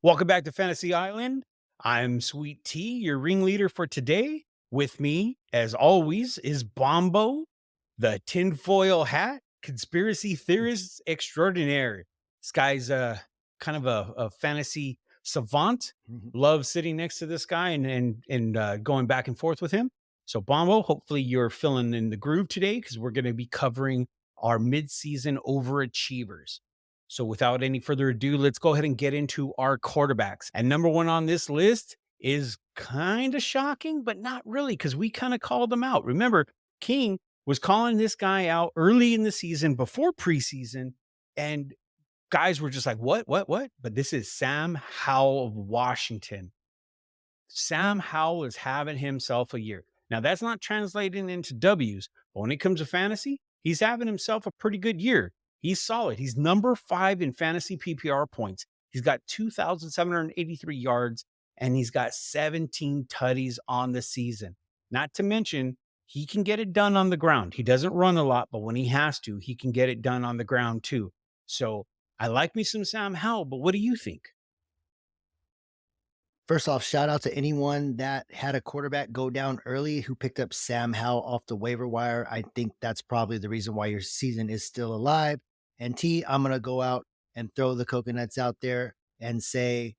Welcome back to Fantasy Island. I'm Sweet Tea, your ringleader for today. With me, as always, is Bombo, the tinfoil hat conspiracy theorist extraordinaire. This guy's kind of a fantasy savant. Mhm. Love sitting next to this guy and going back and forth with him. So, Bombo, hopefully you're feeling in the groove today because we're going to be covering our mid-season overachievers. So without any further ado, let's go ahead and get into our quarterbacks. And number one on this list is kind of shocking, but not really, because we kind of called them out. Remember, King was calling this guy out early in the season before preseason, and guys were just like, what? But this is Sam Howell of Washington. Sam Howell is having himself a year. Now, that's not translating into W's, but when it comes to fantasy, he's having himself a pretty good year. He's solid. He's number 5 in fantasy PPR points. He's got 2,783 yards and he's got 17 tutties on the season. Not to mention, he can get it done on the ground. He doesn't run a lot, but when he has to, he can get it done on the ground too. So I like me some Sam Howell, but what do you think? First off, shout out to anyone that had a quarterback go down early who picked up Sam Howell off the waiver wire. I think that's probably the reason why your season is still alive. And T, I'm going to go out and throw the coconuts out there and say,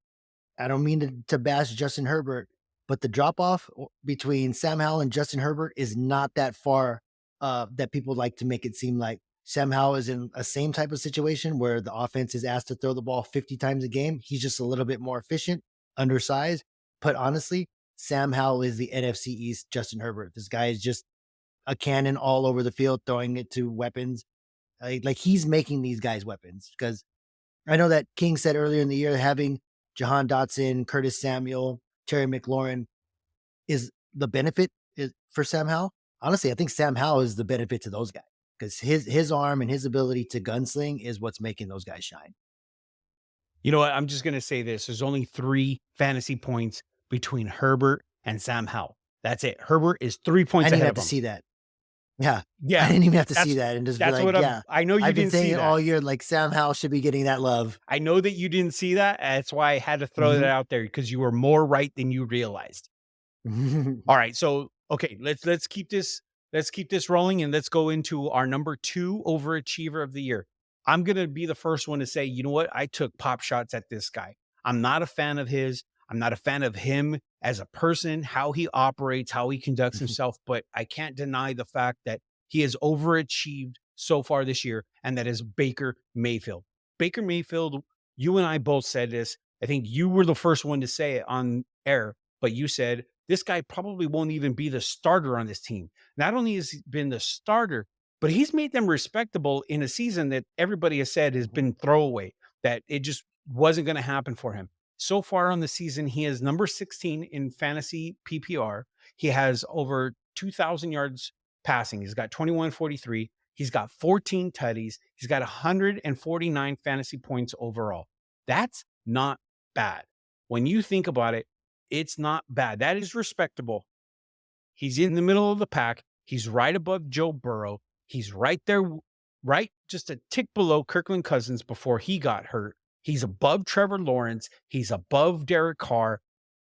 I don't mean to bash Justin Herbert, but the drop off between Sam Howell and Justin Herbert is not that far that people like to make it seem like. Sam Howell is in a same type of situation where the offense is asked to throw the ball 50 times a game. He's just a little bit more efficient, undersized. But honestly, Sam Howell is the NFC East Justin Herbert. This guy is just a cannon all over the field, throwing it to weapons. Like he's making these guys weapons because I know that King said earlier in the year having Jahan Dotson, Curtis Samuel, Terry McLaurin is the benefit is for Sam Howell. Honestly, I think Sam Howell is the benefit to those guys because his arm and his ability to gunsling is what's making those guys shine. You know what? I'm just going to say this. There's only 3 fantasy points between Herbert and Sam Howell. That's it. Herbert is 3 points I didn't even ahead have of to him. see that. Yeah, I Yeah, didn't even have to see that's that and just be that's like, what yeah, I know you I've been didn't saying see it that. all year. Like Sam Howell should be getting that love. I know that you didn't see that. That's why I had to throw that Mhm. out there because you were more right than you realized. All right, so okay, let's keep this rolling and let's go into our number 2 overachiever of the year. I'm going to be the first one to say, you know what? I took pop shots at this guy. I'm not a fan of his. I'm not a fan of him as a person, how he operates, how he conducts himself, but I can't deny the fact that he has overachieved so far this year, and that is Baker Mayfield. Baker Mayfield, you and I both said this. I think you were the first one to say it on air, but you said this guy probably won't even be the starter on this team. Not only has he been the starter, but he's made them respectable in a season that everybody has said has been throwaway, that it just wasn't going to happen for him. So far on the season, he is number 16 in fantasy PPR. He has over 2,000 yards passing. He's got 2143. He's got 14 tutties. He's got 149 fantasy points overall. That's not bad. When you think about it, it's not bad. That is respectable. He's in the middle of the pack. He's right above Joe Burrow. He's right there, right just a tick below Kirkland Cousins before he got hurt. He's above Trevor Lawrence. He's above Derek Carr.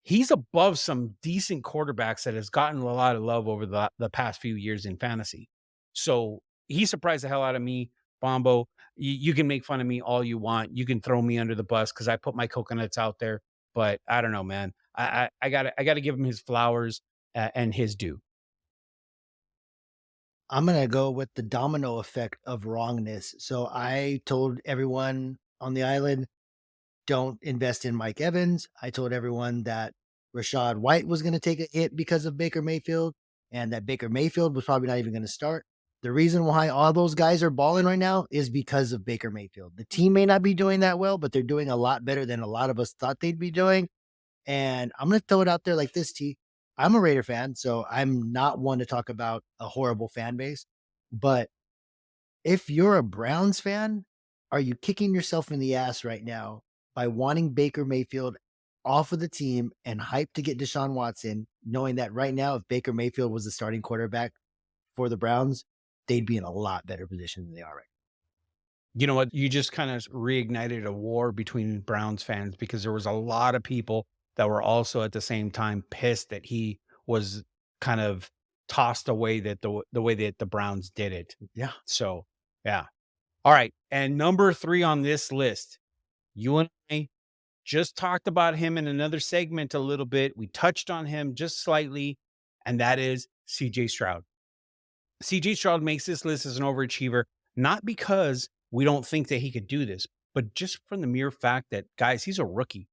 He's above some decent quarterbacks that has gotten a lot of love over the past few years in fantasy. So he surprised the hell out of me, Bombo. You can make fun of me all you want. You can throw me under the bus because I put my coconuts out there. But I don't know, man. I gotta give him his flowers and his due. I'm gonna go with the domino effect of wrongness. So I told everyone on the island, don't invest in Mike Evans. I told everyone that Rashad White was going to take a hit because of Baker Mayfield and that Baker Mayfield was probably not even going to start. The reason why all those guys are balling right now is because of Baker Mayfield. The team may not be doing that well, but they're doing a lot better than a lot of us thought they'd be doing. And I'm going to throw it out there like this, T. I'm a Raider fan, so I'm not one to talk about a horrible fan base. But if you're a Browns fan, are you kicking yourself in the ass right now by wanting Baker Mayfield off of the team and hyped to get Deshaun Watson, knowing that right now, if Baker Mayfield was the starting quarterback for the Browns, they'd be in a lot better position than they are right You know what? You just kind of reignited a war between Browns fans because there was a lot of people that were also at the same time pissed that he was kind of tossed away that the way that the Browns did it. Yeah. So, yeah. All right. And number 3 on this list, you and I just talked about him in another segment a little bit. We touched on him just slightly, and that is CJ Stroud. CJ Stroud makes this list as an overachiever, not because we don't think that he could do this, but just from the mere fact that, guys, he's a rookie.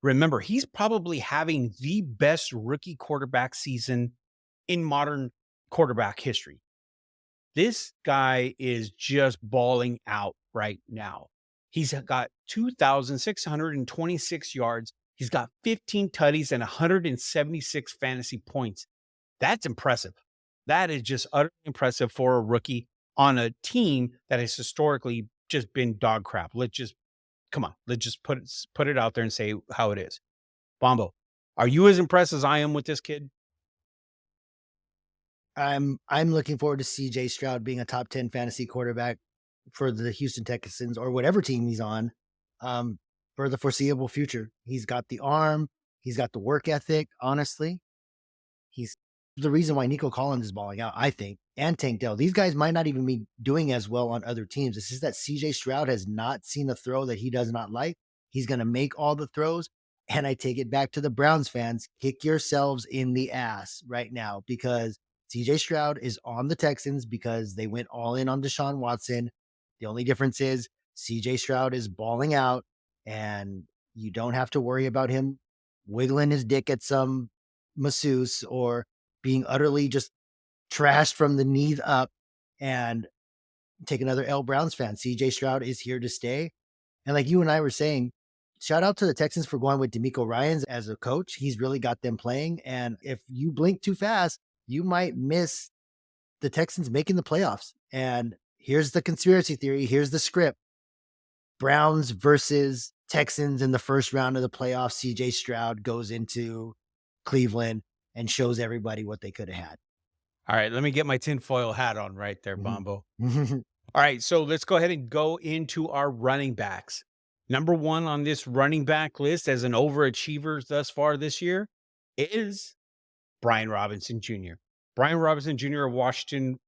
Remember, he's probably having the best rookie quarterback season in modern quarterback history. This guy is just balling out right now. He's got 2,626 yards. He's got 15 tutties and 176 fantasy points. That's impressive. That is just utterly impressive for a rookie on a team that has historically just been dog crap. Let's just come on. Let's just put it out there and say how it is. Bombo, are you as impressed as I am with this kid? I'm looking forward to CJ Stroud being a top 10 fantasy quarterback for the Houston Texans or whatever team he's on um, for the foreseeable future. He's got the arm, he's got the work ethic, honestly. He's the reason why Nico Collins is balling out, I think, and Tank Dell. These guys might not even be doing as well on other teams. It's just that CJ Stroud has not seen a throw that he does not like. He's going to make all the throws. And I take it back to the Browns fans. Kick yourselves in the ass right now because CJ Stroud is on the Texans because they went all in on Deshaun Watson. The only difference is CJ Stroud is balling out and you don't have to worry about him wiggling his dick at some masseuse or being utterly just trashed from the knees up and take another L Browns fan. CJ Stroud is here to stay. And like you and I were saying, shout out to the Texans for going with D'Amico Ryans as a coach. He's really got them playing. And if you blink too fast, you might miss the Texans making the playoffs. And here's the conspiracy theory. Here's the script. Browns versus Texans in the first round of the playoffs. CJ Stroud goes into Cleveland and shows everybody what they could have had. All right, let me get my tinfoil hat on right there, Mhm. Bombo. All right, so let's go ahead and go into our running backs. Number 1 on this running back list as an overachiever thus far this year is Brian Robinson Jr. Brian Robinson Jr. of Washington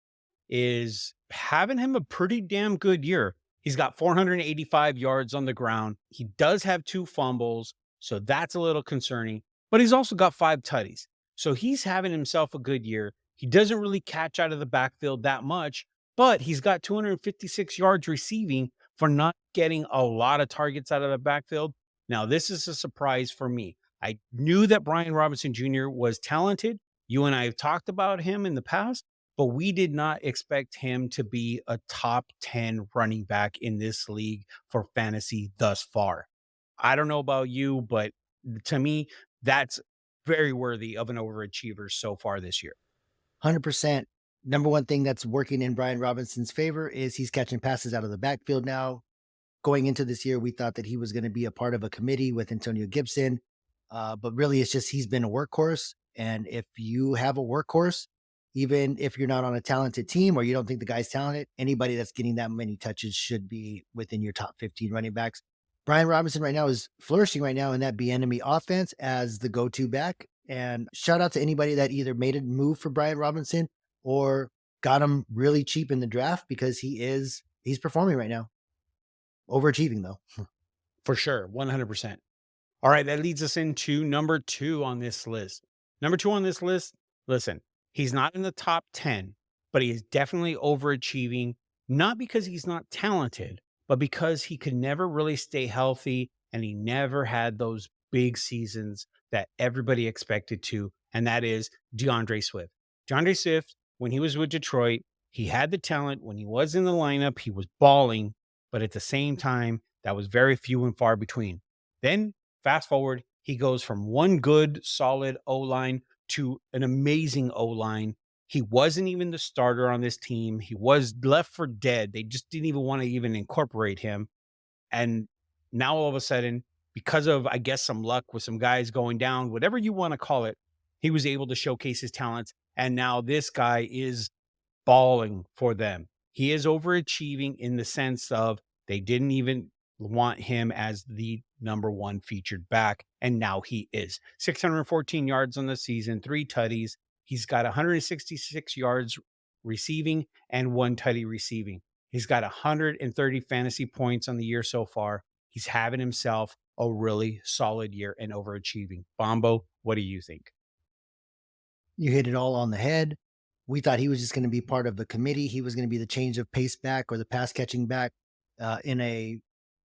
is having him a pretty damn good year. He's got 485 yards on the ground. He does have 2 fumbles, so that's a little concerning, but he's also got 5 tutties. So he's having himself a good year. He doesn't really catch out of the backfield that much, but he's got 256 yards receiving for not getting a lot of targets out of the backfield. Now, this is a surprise for me. I knew that Brian Robinson Jr. was talented. You and I have talked about him in the past, but we did not expect him to be a top 10 running back in this league for fantasy thus far. I don't know about you, but to me, that's very worthy of an overachiever so far this year. 100%. Number one thing that's working in Brian Robinson's favor is he's catching passes out of the backfield now. Going into this year, we thought that he was going to be a part of a committee with Antonio Gibson. But really, it's just he's been a workhorse. And if you have a workhorse, even if you're not on a talented team or you don't think the guy's talented, anybody that's getting that many touches should be within your top 15 running backs. Brian Robinson right now is flourishing right now in that enemy offense as the go-to back. And shout out to anybody that either made a move for Brian Robinson or got him really cheap in the draft because he's performing right now. Overachieving though. For sure, 100%. All right, that leads us into number 2 on this list. Number 2 on this list, listen, he's not in the top 10, but he is definitely overachieving, not because he's not talented, but because he could never really stay healthy and he never had those big seasons that everybody expected to, and that is DeAndre Swift. DeAndre Swift, when he was with Detroit, he had the talent. When he was in the lineup, he was balling, but at the same time, that was very few and far between. Then fast forward, he goes from one good, solid O line to an amazing O line. He wasn't even the starter on this team. He was left for dead. They just didn't even want to even incorporate him. And now all of a sudden, because of, I guess, some luck with some guys going down, whatever you want to call it, he was able to showcase his talents. And now this guy is balling for them. He is overachieving in the sense of They didn't even want him as the number one featured back, and now he is. 614 yards on the season, 3 tutties. He's got 166 yards receiving and 1 tutty receiving. He's got 130 fantasy points on the year so far. He's having himself a really solid year and overachieving. Bombo, what do you think? You hit it all on the head. We thought he was just going to be part of the committee. He was going to be the change of pace back or the pass catching back in a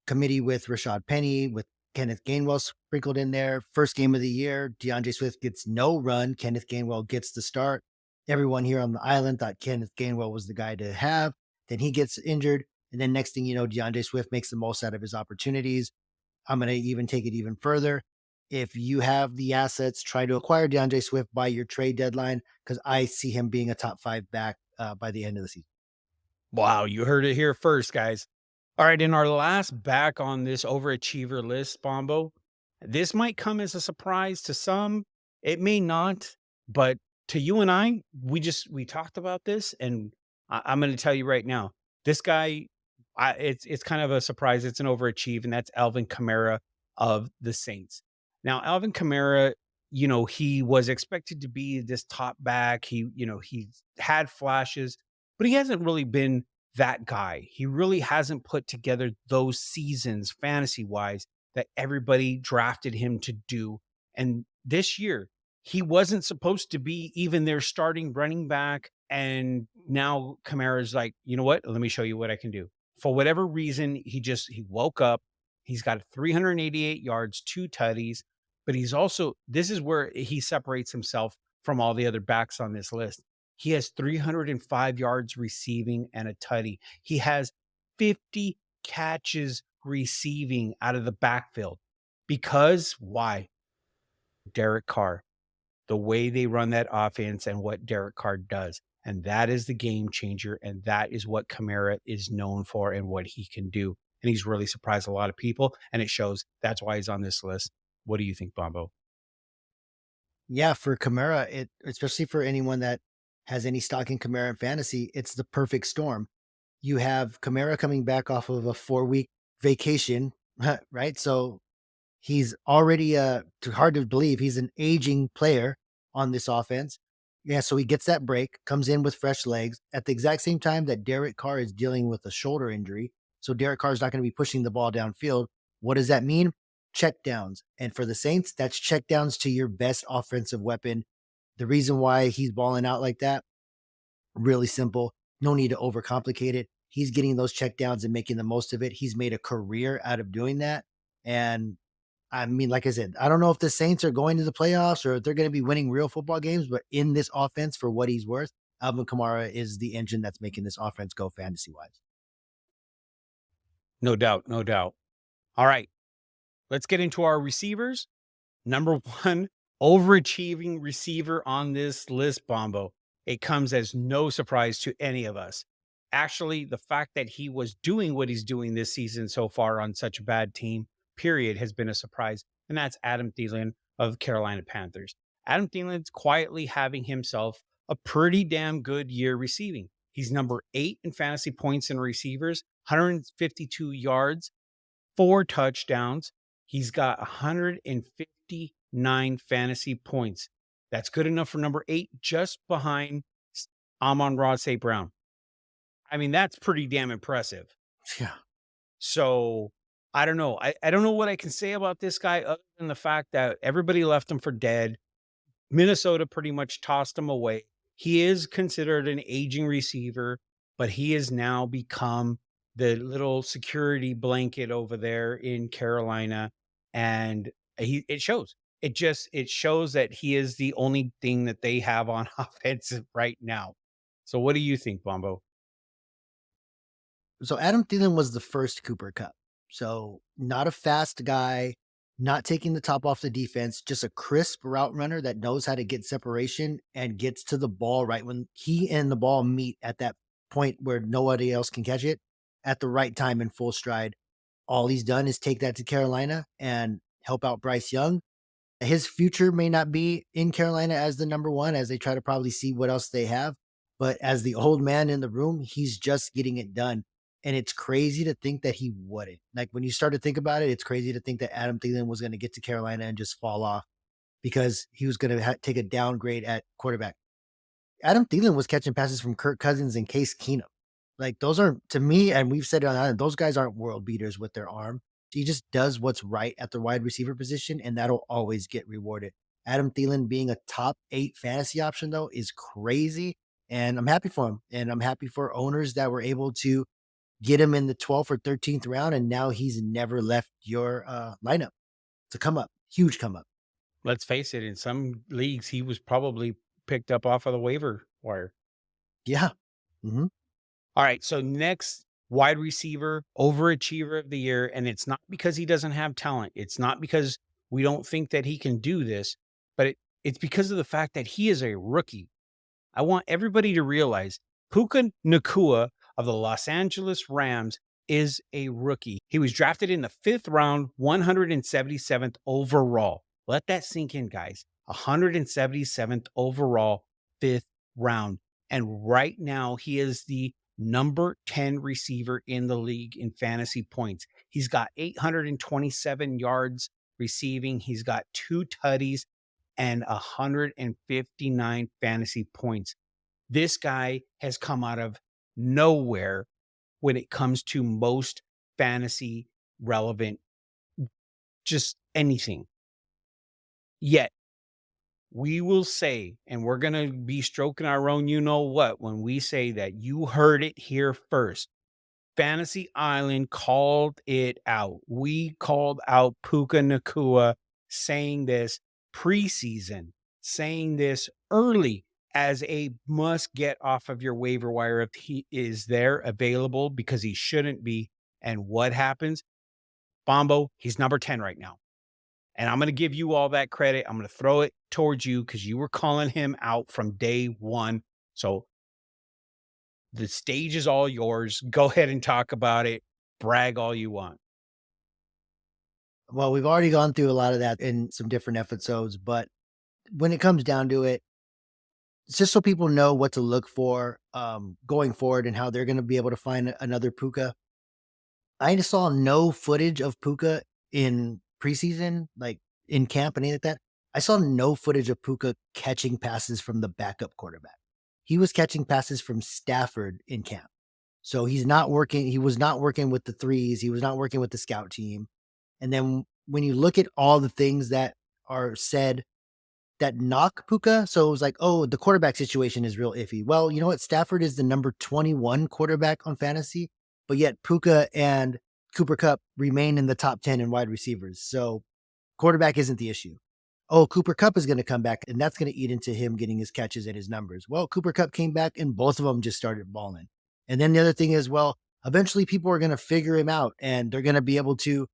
committee with Rashad Penny, with Kenneth Gainwell sprinkled in there. First game of the year, DeAndre Swift gets no run. Kenneth Gainwell gets the start. Everyone here on the island thought Kenneth Gainwell was the guy to have. Then he gets injured. And then next thing you know, DeAndre Swift makes the most out of his opportunities. I'm going to even take it even further. If you have the assets, try to acquire DeAndre Swift by your trade deadline because I see him being a top 5 back by the end of the season. Wow, you heard it here first, guys. All right, in our last back on this overachiever list, Bombo, this might come as a surprise to some. It may not, but to you and I, we talked about this, and I'm going to tell you right now, this guy, it's kind of a surprise. It's an overachieve, and that's Alvin Kamara of the Saints. Now, Alvin Kamara, he was expected to be this top back. He had flashes, but he hasn't really been that guy. He really hasn't put together those seasons fantasy wise that everybody drafted him to do. And this year, he wasn't supposed to be even their starting running back. And now Kamara's like, you know what? Let me show you what I can do. For whatever reason, he woke up. He's got 388 yards, 2 tutties, but he's also, this is where he separates himself from all the other backs on this list. He has 305 yards receiving and a tutty. He has 50 catches receiving out of the backfield. Because why? Derek Carr, the way they run that offense and what Derek Carr does. And that is the game changer. And that is what Kamara is known for and what he can do. And he's really surprised a lot of people. And it shows that's why he's on this list. What do you think, Bombo? Yeah, for Kamara, especially for anyone that has any stock in Kamara in fantasy, it's the perfect storm. You have Kamara coming back off of a 4-week vacation, right? So he's already hard to believe he's an aging player on this offense. Yeah, so he gets that break, comes in with fresh legs at the exact same time that Derek Carr is dealing with a shoulder injury. So Derek Carr is not going to be pushing the ball downfield. What does that mean? Check downs. And for the Saints, that's check downs to your best offensive weapon. The reason why he's balling out like that, really simple. No need to overcomplicate it. He's getting those check downs and making the most of it. He's made a career out of doing that. And I mean, like I said, I don't know if the Saints are going to the playoffs or if they're going to be winning real football games, but in this offense, for what he's worth, Alvin Kamara is the engine that's making this offense go fantasy wise. No doubt. No doubt. All right. Let's get into our receivers. Number one, overachieving receiver on this list, Bombo. It comes as no surprise to any of us. Actually, the fact that he was doing what he's doing this season so far on such a bad team, period, has been a surprise. And that's Adam Thielen of Carolina Panthers. Adam Thielen's quietly having himself a pretty damn good year receiving. He's number 8 in fantasy points and receivers, 152 yards, 4 touchdowns. He's got 159 fantasy points. That's good enough for number 8, just behind Amon-Ra St. Brown. I mean, that's pretty damn impressive. Yeah. So I don't know. I don't know what I can say about this guy other than the fact that everybody left him for dead. Minnesota pretty much tossed him away. He is considered an aging receiver, but he has now become the little security blanket over there in Carolina, and it shows. It shows that he is the only thing that they have on offense right now. So what do you think, Bombo? So Adam Thielen was the first Cooper Cup. So not a fast guy, not taking the top off the defense, just a crisp route runner that knows how to get separation and gets to the ball right when he and the ball meet at that point where nobody else can catch it at the right time in full stride. All he's done is take that to Carolina and help out Bryce Young. His future may not be in Carolina as the number one, as they try to probably see what else they have. But as the old man in the room, he's just getting it done. And it's crazy to think that he wouldn't. Like when you start to think about it, it's crazy to think that Adam Thielen was going to get to Carolina and just fall off because he was going to take a downgrade at quarterback. Adam Thielen was catching passes from Kirk Cousins and Case Keenum. Like those aren't to me, and we've said it on Island, those guys aren't world beaters with their arm. He just does what's right at the wide receiver position, and that'll always get rewarded. Adam Thielen being a top 8 fantasy option though is crazy, and I'm happy for him. And I'm happy for owners that were able to get him in the 12th or 13th round, and now he's never left your lineup. It's a come up, huge come up. Let's face it, in some leagues, he was probably picked up off of the waiver wire. Yeah. Mm-hmm. All right. So next wide receiver, overachiever of the year. And it's not because he doesn't have talent. It's not because we don't think that he can do this, but it's because of the fact that he is a rookie. I want everybody to realize Puka Nakua of the Los Angeles Rams is a rookie. He was drafted in the 5th round, 177th overall. Let that sink in, guys. 177th overall, 5th round. And right now, he is the number 10 receiver in the league in fantasy points. He's got 827 yards receiving. He's got 2 tutties and 159 fantasy points. This guy has come out of nowhere when it comes to most fantasy relevant, just anything. Yet, we will say, and we're going to be stroking our own you know what when we say that you heard it here first. Fantasy Island called it out. We called out Puka Nakua saying this preseason, saying this early as a must get off of your waiver wire if he is there available because he shouldn't be. And what happens? Bombo, he's number 10 right now. And I'm going to give you all that credit. I'm going to throw it towards you because you were calling him out from day one. So the stage is all yours. Go ahead and talk about it. Brag all you want. Well, we've already gone through a lot of that in some different episodes, but when it comes down to it, it's just so people know what to look for going forward and how they're going to be able to find another Puka. I saw no footage of Puka in preseason, like in camp and anything like that. I saw no footage of Puka catching passes from the backup quarterback. He was catching passes from Stafford in camp. So he's not working. He was not working with the threes. He was not working with the scout team. And then when you look at all the things that are said that knock Puka, so it was like, oh, the quarterback situation is real iffy. Well, you know what? Stafford is the number 21 quarterback on fantasy, but yet Puka and Cooper Kupp remain in the top 10 in wide receivers. So quarterback isn't the issue. Oh, Cooper Kupp is going to come back, and that's going to eat into him getting his catches and his numbers. Well, Cooper Kupp came back, and both of them just started balling. And then the other thing is, well, eventually people are going to figure him out, and they're going to be able to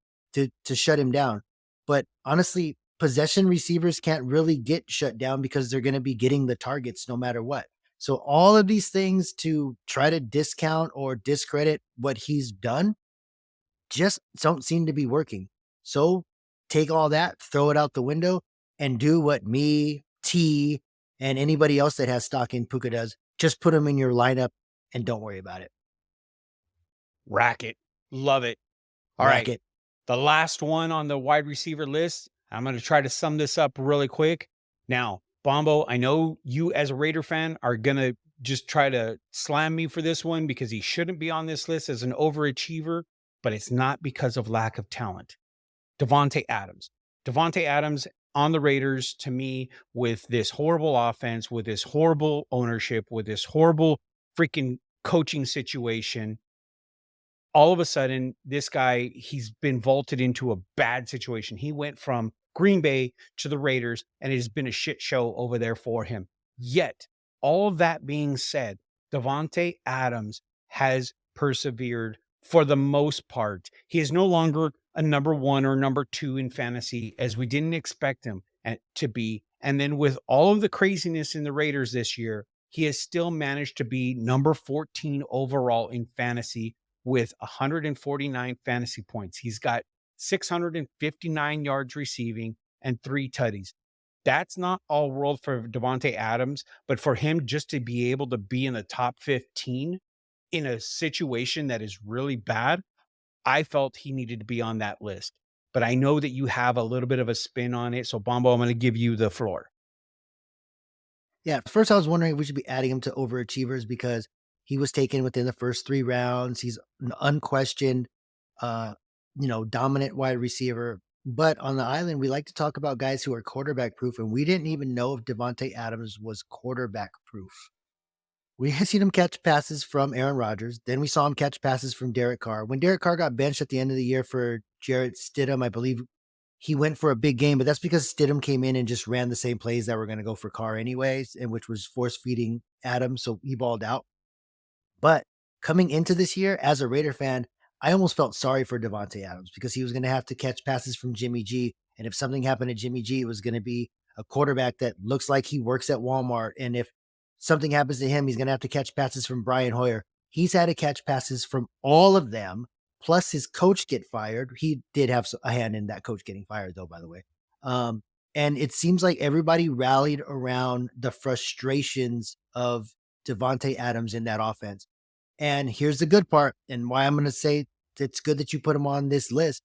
shut him down. But honestly, possession receivers can't really get shut down because they're going to be getting the targets no matter what. So all of these things to try to discount or discredit what he's done just don't seem to be working. So take all that, throw it out the window, and do what me, T, and anybody else that has stock in Puka does. Just put them in your lineup and don't worry about it. Racket. Love it. All Rack right. it. The last one on the wide receiver list. I'm going to try to sum this up really quick. Now, Bombo, I know you as a Raider fan are going to just try to slam me for this one because he shouldn't be on this list as an overachiever, but it's not because of lack of talent. Devante Adams. Devante Adams on the Raiders, to me, with this horrible offense, with this horrible ownership, with this horrible freaking coaching situation, all of a sudden, this guy, he's been vaulted into a bad situation. He went from Green Bay to the Raiders, and it has been a shit show over there for him. Yet, all of that being said, Devante Adams has persevered for the most part. He is no longer a number 1 or number 2 in fantasy as we didn't expect him to be. And then with all of the craziness in the Raiders this year, he has still managed to be number 14 overall in fantasy with 149 fantasy points. He's got 659 yards receiving and 3 tutties. That's not all world for Devante Adams, but for him just to be able to be in the top 15 in a situation that is really bad, I felt he needed to be on that list. But I know that you have a little bit of a spin on it. So, Bombo, I'm going to give you the floor. Yeah, first I was wondering if we should be adding him to overachievers because he was taken within the first 3 rounds. He's an unquestioned, uh, dominant wide receiver. But on the island, we like to talk about guys who are quarterback proof, and we didn't even know if Devante Adams was quarterback proof. We had seen him catch passes from Aaron Rodgers. Then we saw him catch passes from Derek Carr. When Derek Carr got benched at the end of the year for Jarrett Stidham, I believe he went for a big game, but that's because Stidham came in and just ran the same plays that were going to go for Carr anyways, and which was force feeding Adams, so he balled out. But coming into this year as a Raider fan, I almost felt sorry for Devante Adams because he was going to have to catch passes from Jimmy G. And if something happened to Jimmy G, it was going to be a quarterback that looks like he works at Walmart. And if something happens to him, he's going to have to catch passes from Brian Hoyer. He's had to catch passes from all of them, plus his coach get fired. He did have a hand in that coach getting fired, though, by the way. And it seems like everybody rallied around the frustrations of Devante Adams in that offense. And here's the good part, and why I'm going to say it's good that you put him on this list.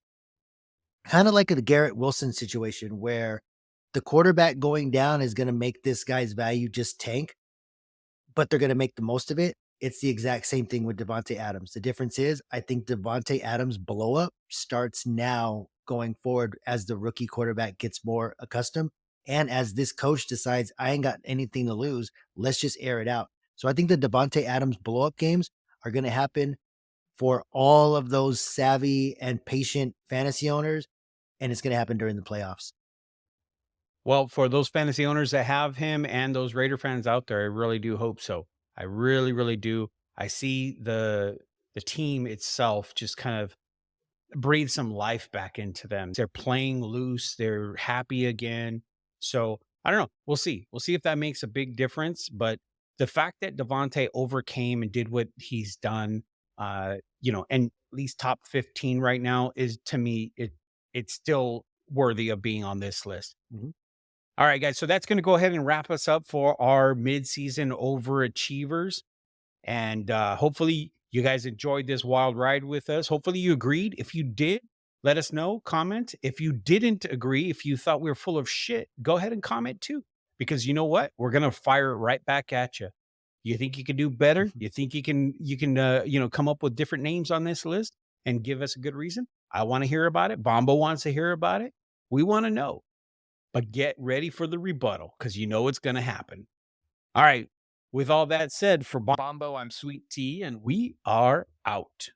Kind of like a Garrett Wilson situation where the quarterback going down is going to make this guy's value just tank, but they're going to make the most of it. It's the exact same thing with Devante Adams. The difference is I think Devante Adams blow up starts now going forward as the rookie quarterback gets more accustomed. And as this coach decides, I ain't got anything to lose, let's just air it out. So I think the Devante Adams blow up games are going to happen for all of those savvy and patient fantasy owners, and it's going to happen during the playoffs. Well, for those fantasy owners that have him and those Raider fans out there, I really do hope so. I really, really do. I see the team itself just kind of breathe some life back into them. They're playing loose. They're happy again. So I don't know. We'll see. We'll see if that makes a big difference. But the fact that Devontae overcame and did what he's done, and at least top 15 right now is to me, it's still worthy of being on this list. Mhm. All right, guys. So that's going to go ahead and wrap us up for our mid-season overachievers. And hopefully you guys enjoyed this wild ride with us. Hopefully you agreed. If you did, let us know, comment. If you didn't agree, if you thought we were full of shit, go ahead and comment too. Because you know what? We're gonna fire it right back at you. You think you can do better? You think you can come up with different names on this list and give us a good reason? I want to hear about it. Bombo wants to hear about it. We want to know. But get ready for the rebuttal because you know it's gonna happen. All right. With all that said, for Bombo, I'm Sweet Tea, and we are out.